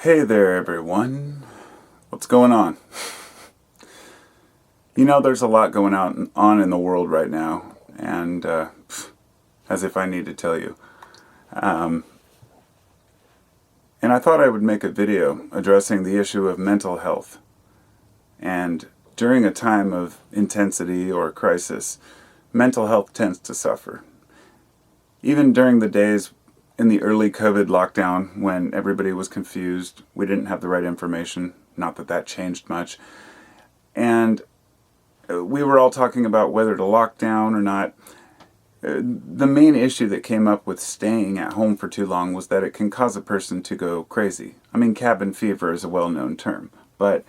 Hey there, everyone. What's going on? There's a lot going on in the world right now, and as if I need to tell you. Um, and I thought I would make a video addressing the issue of mental health. And during a time of intensity or crisis, mental health tends to suffer. Even during the days in the early COVID lockdown when everybody was confused, we didn't have the right information, not that that changed much. And we were all talking about whether to lock down or not. The main issue that came up with staying at home for too long was that it can cause a person to go crazy. I mean, cabin fever is a well-known term, but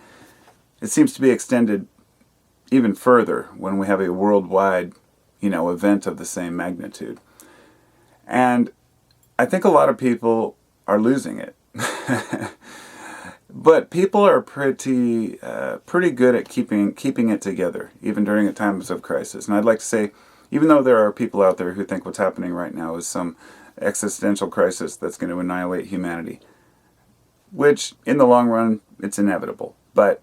it seems to be extended even further when we have a worldwide, event of the same magnitude. And I think a lot of people are losing it. But people are pretty good at keeping it together, even during times of crisis. And I'd like to say, even though there are people out there who think what's happening right now is some existential crisis that's going to annihilate humanity, which in the long run, it's inevitable. But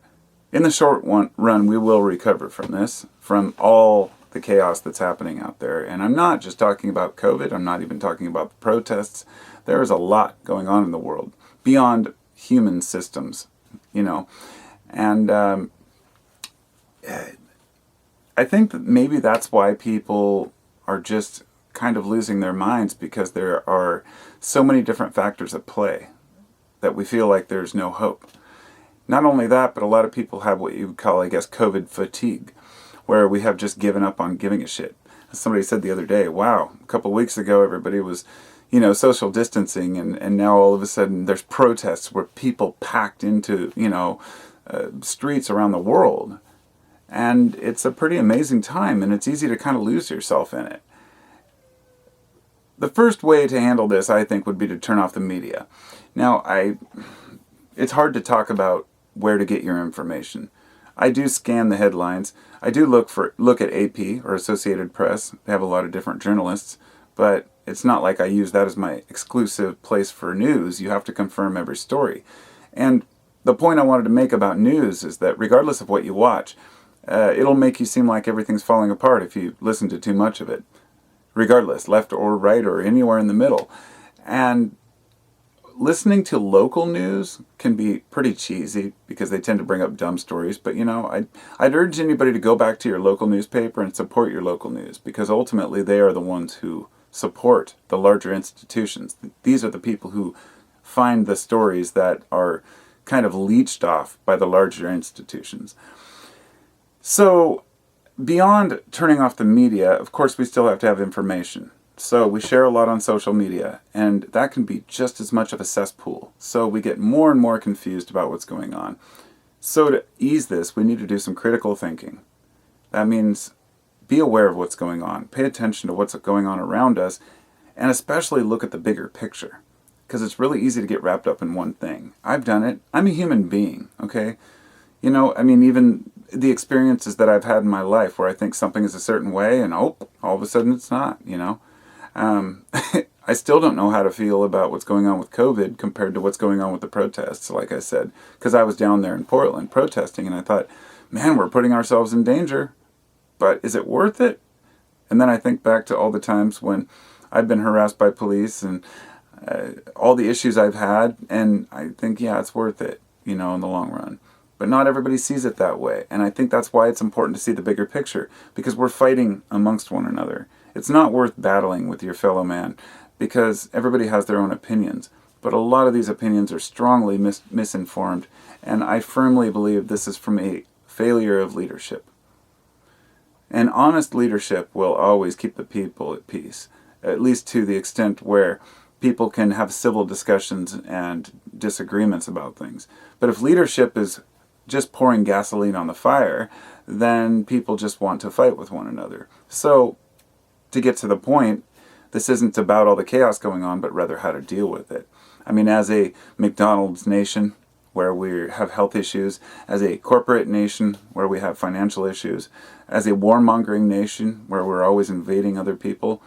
in the short run, we will recover from this, from all the chaos that's happening out there. And I'm not just talking about COVID. I'm not even talking about the protests. There is a lot going on in the world beyond human systems, And I think that maybe that's why people are just kind of losing their minds, because there are so many different factors at play that we feel like there's no hope. Not only that, but a lot of people have what you would call, I guess, COVID fatigue, where we have just given up on giving a shit. As somebody said the other day, wow, a couple of weeks ago everybody was, social distancing, and now all of a sudden there's protests where people packed into, streets around the world. And it's a pretty amazing time, and it's easy to kind of lose yourself in it. The first way to handle this, I think, would be to turn off the media. Now, it's hard to talk about where to get your information. I do scan the headlines. I do look at AP or Associated Press. They have a lot of different journalists, but it's not like I use that as my exclusive place for news. You have to confirm every story. And the point I wanted to make about news is that regardless of what you watch, it'll make you seem like everything's falling apart if you listen to too much of it. Regardless, left or right or anywhere in the middle. And listening to local news can be pretty cheesy because they tend to bring up dumb stories. But, I'd urge anybody to go back to your local newspaper and support your local news, because ultimately they are the ones who support the larger institutions. These are the people who find the stories that are kind of leached off by the larger institutions. So, beyond turning off the media, of course we still have to have information. So we share a lot on social media, and that can be just as much of a cesspool. So we get more and more confused about what's going on. So to ease this, we need to do some critical thinking. That means be aware of what's going on. Pay attention to what's going on around us, and especially look at the bigger picture. Because it's really easy to get wrapped up in one thing. I've done it. I'm a human being, okay? Even the experiences that I've had in my life where I think something is a certain way, and all of a sudden it's not, I still don't know how to feel about what's going on with COVID compared to what's going on with the protests, like I said, because I was down there in Portland protesting, and I thought, man, we're putting ourselves in danger, but is it worth it? And then I think back to all the times when I've been harassed by police and all the issues I've had, and I think, yeah, it's worth it, in the long run. But not everybody sees it that way, and I think that's why it's important to see the bigger picture, because we're fighting amongst one another. It's not worth battling with your fellow man, because everybody has their own opinions. But a lot of these opinions are strongly misinformed, and I firmly believe this is from a failure of leadership. And honest leadership will always keep the people at peace, at least to the extent where people can have civil discussions and disagreements about things. But if leadership is just pouring gasoline on the fire, then people just want to fight with one another. So, to get to the point, this isn't about all the chaos going on, but rather how to deal with it. I mean, as a McDonald's nation, where we have health issues, as a corporate nation, where we have financial issues, as a warmongering nation, where we're always invading other people,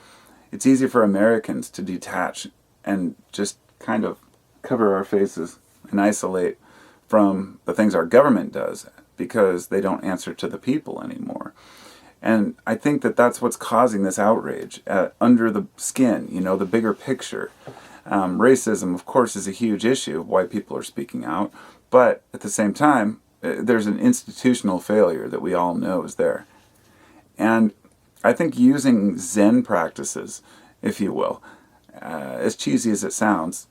it's easy for Americans to detach and just kind of cover our faces and isolate from the things our government does because they don't answer to the people anymore. And I think that that's what's causing this outrage under the skin, the bigger picture. Racism, of course, is a huge issue of why people are speaking out. But at the same time, there's an institutional failure that we all know is there. And I think using Zen practices, if you will, as cheesy as it sounds,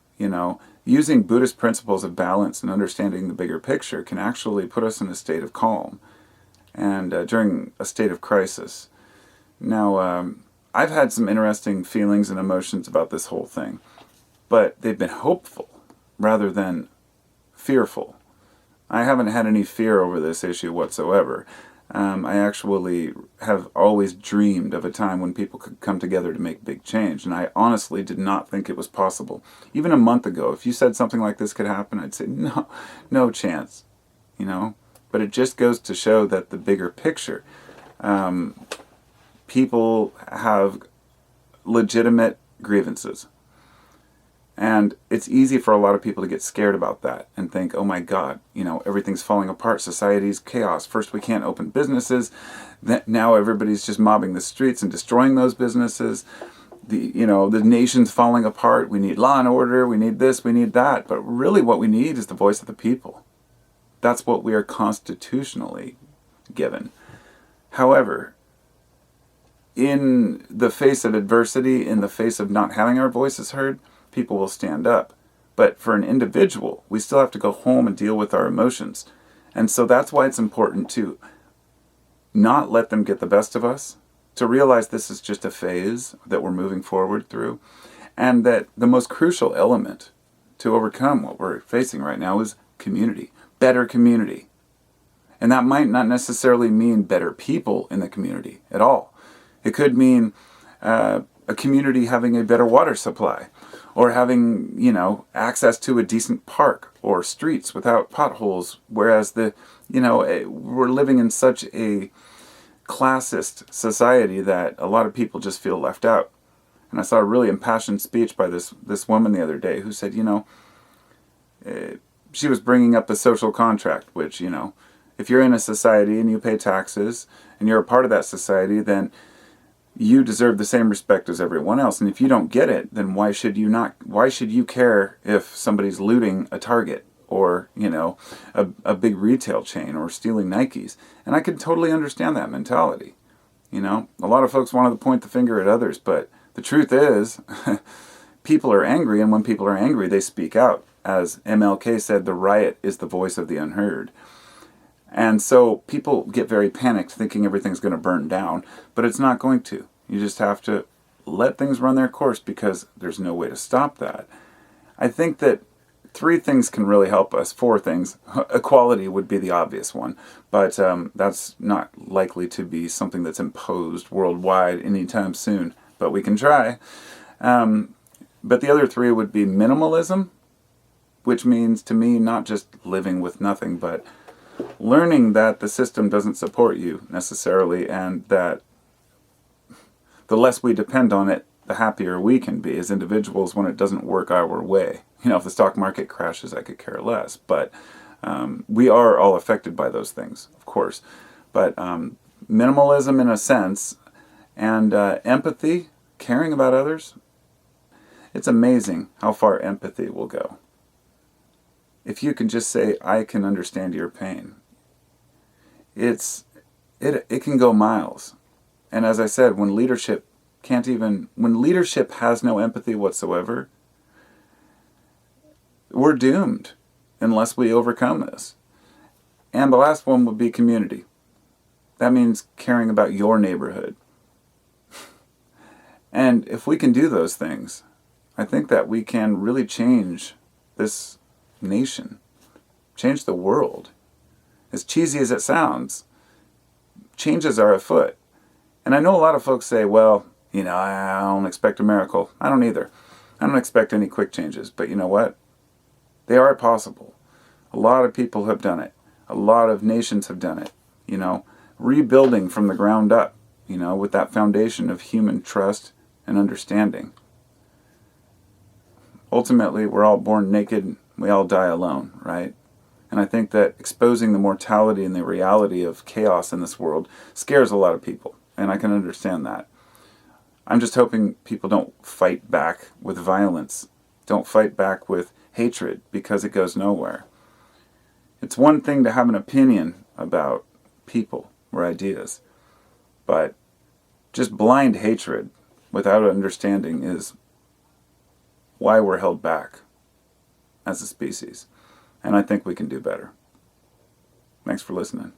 using Buddhist principles of balance and understanding the bigger picture can actually put us in a state of calm and during a state of crisis. Now, I've had some interesting feelings and emotions about this whole thing, but they've been hopeful rather than fearful. I haven't had any fear over this issue whatsoever. I actually have always dreamed of a time when people could come together to make big change, and I honestly did not think it was possible. Even a month ago, if you said something like this could happen, I'd say, no chance, But it just goes to show that the bigger picture, people have legitimate grievances. And it's easy for a lot of people to get scared about that and think, oh my God, everything's falling apart. Society's chaos. First, we can't open businesses. Now everybody's just mobbing the streets and destroying those businesses. The nation's falling apart. We need law and order. We need this. We need that. But really what we need is the voice of the people. That's what we are constitutionally given. However, in the face of adversity, in the face of not having our voices heard, people will stand up. But for an individual, we still have to go home and deal with our emotions. And so that's why it's important to not let them get the best of us, to realize this is just a phase that we're moving forward through, and that the most crucial element to overcome what we're facing right now is community. Better community. And that might not necessarily mean better people in the community at all. It could mean a community having a better water supply, or having, access to a decent park or streets without potholes, whereas we're living in such a classist society that a lot of people just feel left out. And I saw a really impassioned speech by this woman the other day who said, she was bringing up the social contract, which, if you're in a society and you pay taxes and you're a part of that society, then you deserve the same respect as everyone else. And if you don't get it, then why should you care if somebody's looting a Target or, a big retail chain or stealing Nikes? And I can totally understand that mentality. A lot of folks wanted to point the finger at others, but the truth is, people are angry, and when people are angry, they speak out. As MLK said, the riot is the voice of the unheard. And so people get very panicked thinking everything's going to burn down, but it's not going to. You just have to let things run their course because there's no way to stop that. I think that 3 things can really help us. 4 things. Equality would be the obvious one, but that's not likely to be something that's imposed worldwide anytime soon, but we can try. But the other 3 would be minimalism, which means to me not just living with nothing, but learning that the system doesn't support you necessarily, and that the less we depend on it, the happier we can be as individuals when it doesn't work our way. If the stock market crashes, I could care less. But we are all affected by those things, of course. But minimalism in a sense, and empathy, caring about others, it's amazing how far empathy will go. If you can just say, I can understand your pain, it can go miles. And as I said, when leadership has no empathy whatsoever, we're doomed unless we overcome this. And the last one would be community. That means caring about your neighborhood. And if we can do those things, I think that we can really change this nation, change the world. As cheesy as it sounds, changes are afoot. And I know a lot of folks say, well, I don't expect a miracle. I don't either. I don't expect any quick changes. But you know what? They are possible. A lot of people have done it. A lot of nations have done it. Rebuilding from the ground up, with that foundation of human trust and understanding. Ultimately, we're all born naked, We all die alone, right? And I think that exposing the mortality and the reality of chaos in this world scares a lot of people, and I can understand that. I'm just hoping people don't fight back with violence, don't fight back with hatred, because it goes nowhere. It's one thing to have an opinion about people or ideas, but just blind hatred without understanding is why we're held back as a species. And I think we can do better. Thanks for listening.